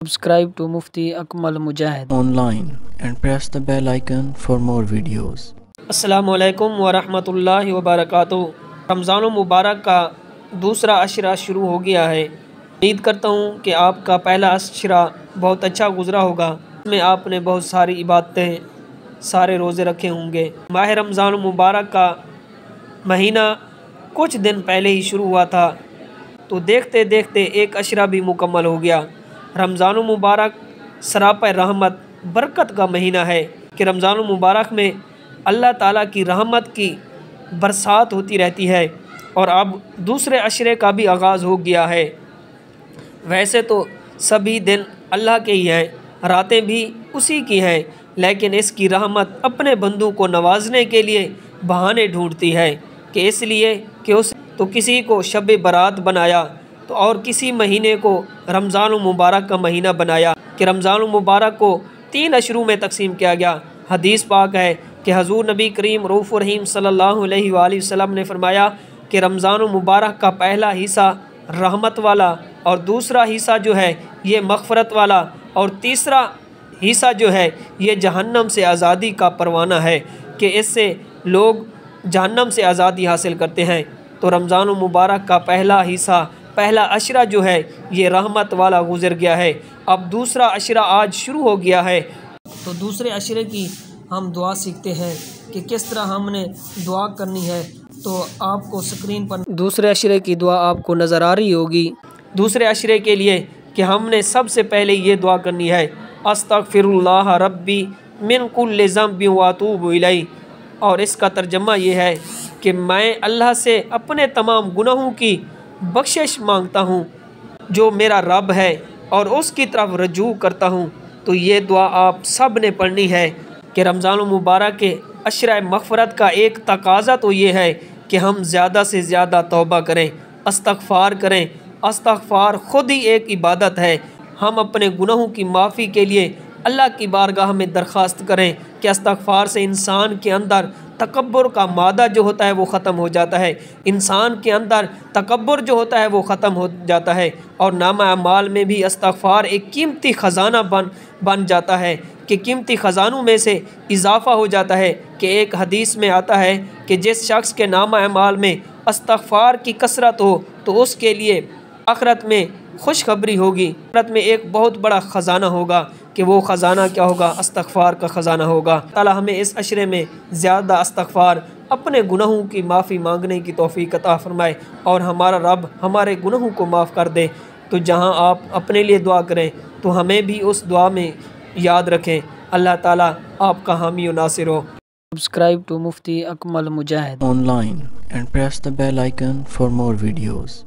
Subscribe to Mufti Akmal Mujahid online and press the bell icon for more videos. अस्सलामु अलैकुम व रहमतुल्लाहि व बरकातुहू। रमज़ान मुबारक का दूसरा अशरा शुरू हो गया है। उम्मीद करता हूँ कि आपका पहला अशरा बहुत अच्छा गुज़रा होगा। इसमें आपने बहुत सारी इबादतें, सारे रोज़े रखे होंगे। माह रमज़ान मुबारक का महीना कुछ दिन पहले ही शुरू हुआ था, तो देखते देखते एक अशरा भी मुकम्मल हो गया। रमज़ान मुबारक सरापा रहमत बरकत का महीना है कि रमज़ान मुबारक में अल्लाह ताला की रहमत की बरसात होती रहती है। और अब दूसरे अशरे का भी आगाज़ हो गया है। वैसे तो सभी दिन अल्लाह के ही हैं, रातें भी उसी की हैं, लेकिन इसकी रहमत अपने बंदों को नवाजने के लिए बहाने ढूंढती है कि इसलिए कि उस तो किसी को शब बारात बनाया, तो और किसी महीने को रमज़ान मुबारक का महीना बनाया कि रमज़ान मुबारक को 3 अशरों में तकसीम किया गया। हदीस पाक है कि हज़ूर नबी करीम रऊफ़ रहीम सल्लल्लाहु अलैहि वसल्लम ने फरमाया कि रमज़ान मुबारक का पहला हिस्सा रहमत वाला, और दूसरा हिस्सा जो है ये मग़फ़रत वाला, और तीसरा हिस्सा जो है ये जहन्नम से आज़ादी का परवाना है कि इससे लोग जहन्नम से आज़ादी हासिल करते हैं। तो रमज़ान मुबारक का पहला हिस्सा, पहला अशरा जो है ये रहमत वाला गुज़र गया है। अब दूसरा अशरा आज शुरू हो गया है। तो दूसरे अशरे की हम दुआ सीखते हैं कि किस तरह हमने दुआ करनी है। तो आपको स्क्रीन पर दूसरे अशरे की दुआ आपको नज़र आ रही होगी। दूसरे अशरे के लिए कि हमने सबसे पहले ये दुआ करनी है, अस्तगफिरुल्लाह रब्बी मिन कुल्लि ज़ंबिन व अतूबु इलैह। और इसका तर्जमा ये है कि मैं अल्लाह से अपने तमाम गुनाहों की बख्शिश मांगता हूँ, जो मेरा रब है, और उसकी तरफ रजू करता हूँ। तो ये दुआ आप सब ने पढ़नी है कि रमज़ान मुबारक के अशरा मग़फ़रत का एक तकाज़ा तो ये है कि हम ज़्यादा से ज़्यादा तौबा करें, इस्तग़फ़ार करें। इस्तग़फ़ार ख़ुद ही एक इबादत है। हम अपने गुनाहों की माफ़ी के लिए अल्लाह की बारगाह में दरख्वास्त करें कि इस्तग़फ़ार से इंसान के अंदर तकब्बुर का मादा जो होता है वो ख़त्म हो जाता है, इंसान के अंदर तकब्बुर जो होता है वो ख़त्म हो जाता है, और नामा अमाल में भी इस्तग़फ़ार एक कीमती ख़जाना बन जाता है कि कीमती ख़जानों में से इजाफ़ा हो जाता है। कि एक हदीस में आता है कि जिस शख्स के नामा अमाल में इस्तग़फ़ार की कसरत हो तो उसके लिए आखिरत में खुशखबरी होगी। आखिरत में एक बहुत बड़ा ख़जाना होगा कि वो ख़जाना क्या होगा? इस्तग़फ़ार का ख़जाना होगा। ताला हमें इस अशरे में ज़्यादा इस्तग़फ़ार, अपने गुनाहों की माफ़ी मांगने की तौफ़ीक़ अता फ़रमाए, और हमारा रब हमारे गुनाहों को माफ़ कर दे। तो जहाँ आप अपने लिए दुआ करें तो हमें भी उस दुआ में याद रखें। अल्लाह ताला आपका हामी व नासिर हो। Subscribe to Mufti Akmal Mujahid Online and press the bell icon for more videos.